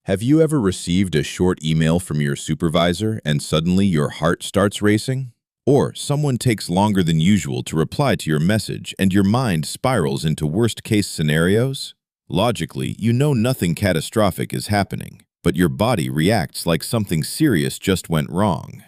Have you ever received a short email from your supervisor and suddenly your heart starts racing? Or someone takes longer than usual to reply to your message and your mind spirals into worst-case scenarios? Logically, you know nothing catastrophic is happening, but your body reacts like something serious just went wrong.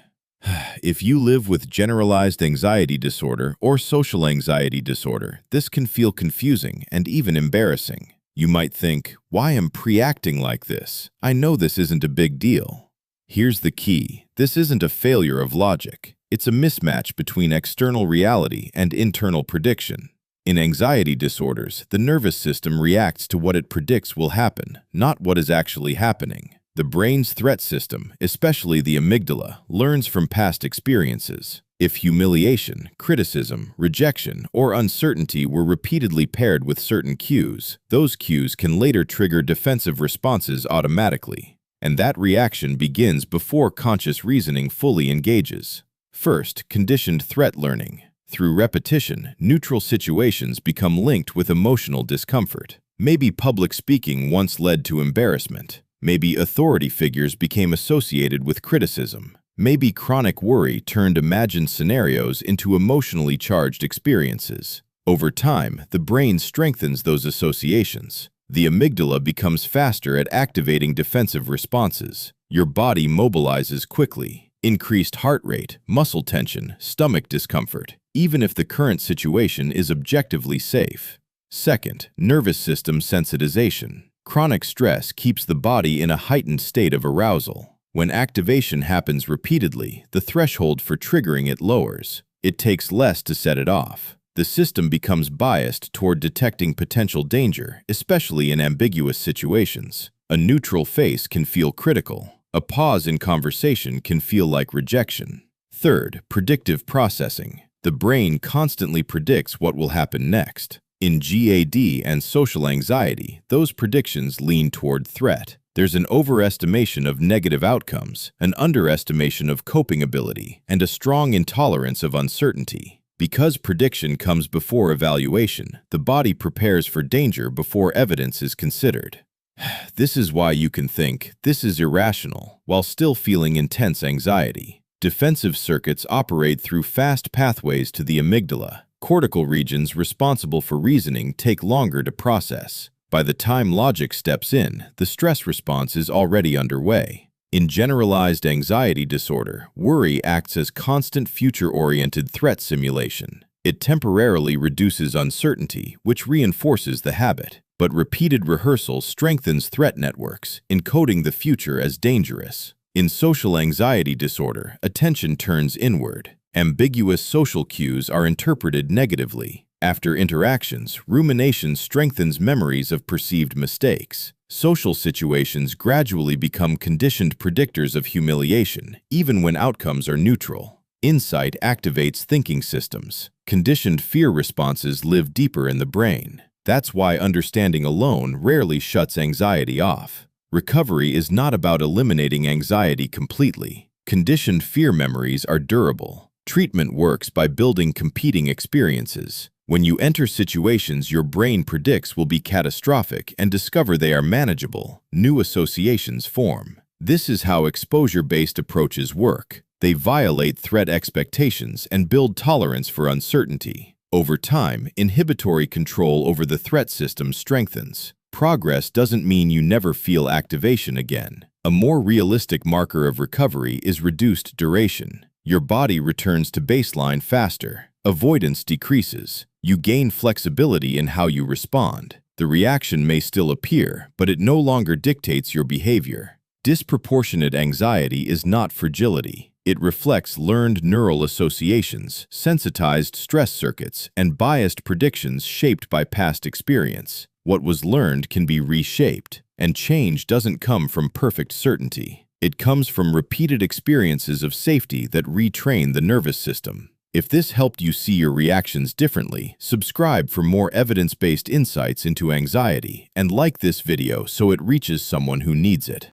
If you live with generalized anxiety disorder or social anxiety disorder, this can feel confusing and even embarrassing. You might think, why am I acting like this? I know this isn't a big deal. Here's the key. This isn't a failure of logic. It's a mismatch between external reality and internal prediction. In anxiety disorders, the nervous system reacts to what it predicts will happen, not what is actually happening. The brain's threat system, especially the amygdala, learns from past experiences. If humiliation, criticism, rejection, or uncertainty were repeatedly paired with certain cues, those cues can later trigger defensive responses automatically. And that reaction begins before conscious reasoning fully engages. First, conditioned threat learning. Through repetition, neutral situations become linked with emotional discomfort. Maybe public speaking once led to embarrassment. Maybe authority figures became associated with criticism. Maybe chronic worry turned imagined scenarios into emotionally charged experiences. Over time, the brain strengthens those associations. The amygdala becomes faster at activating defensive responses. Your body mobilizes quickly. Increased heart rate, muscle tension, stomach discomfort, even if the current situation is objectively safe. Second, nervous system sensitization. Chronic stress keeps the body in a heightened state of arousal. When activation happens repeatedly, the threshold for triggering it lowers. It takes less to set it off. The system becomes biased toward detecting potential danger, especially in ambiguous situations. A neutral face can feel critical. A pause in conversation can feel like rejection. Third, predictive processing. The brain constantly predicts what will happen next. In GAD and social anxiety, those predictions lean toward threat. There's an overestimation of negative outcomes, an underestimation of coping ability, and a strong intolerance of uncertainty. Because prediction comes before evaluation, the body prepares for danger before evidence is considered. This is why you can think, this is irrational, while still feeling intense anxiety. Defensive circuits operate through fast pathways to the amygdala. Cortical regions responsible for reasoning take longer to process. By the time logic steps in, the stress response is already underway. In generalized anxiety disorder, worry acts as constant future-oriented threat simulation. It temporarily reduces uncertainty, which reinforces the habit. But repeated rehearsal strengthens threat networks, encoding the future as dangerous. In social anxiety disorder, attention turns inward. Ambiguous social cues are interpreted negatively. After interactions, rumination strengthens memories of perceived mistakes. Social situations gradually become conditioned predictors of humiliation, even when outcomes are neutral. Insight activates thinking systems. Conditioned fear responses live deeper in the brain. That's why understanding alone rarely shuts anxiety off. Recovery is not about eliminating anxiety completely. Conditioned fear memories are durable. Treatment works by building competing experiences. When you enter situations your brain predicts will be catastrophic and discover they are manageable, new associations form. This is how exposure-based approaches work. They violate threat expectations and build tolerance for uncertainty. Over time, inhibitory control over the threat system strengthens. Progress doesn't mean you never feel activation again. A more realistic marker of recovery is reduced duration. Your body returns to baseline faster. Avoidance decreases. You gain flexibility in how you respond. The reaction may still appear, but it no longer dictates your behavior. Disproportionate anxiety is not fragility. It reflects learned neural associations, sensitized stress circuits, and biased predictions shaped by past experience. What was learned can be reshaped, and change doesn't come from perfect certainty. It comes from repeated experiences of safety that retrain the nervous system. If this helped you see your reactions differently, subscribe for more evidence-based insights into anxiety and like this video so it reaches someone who needs it.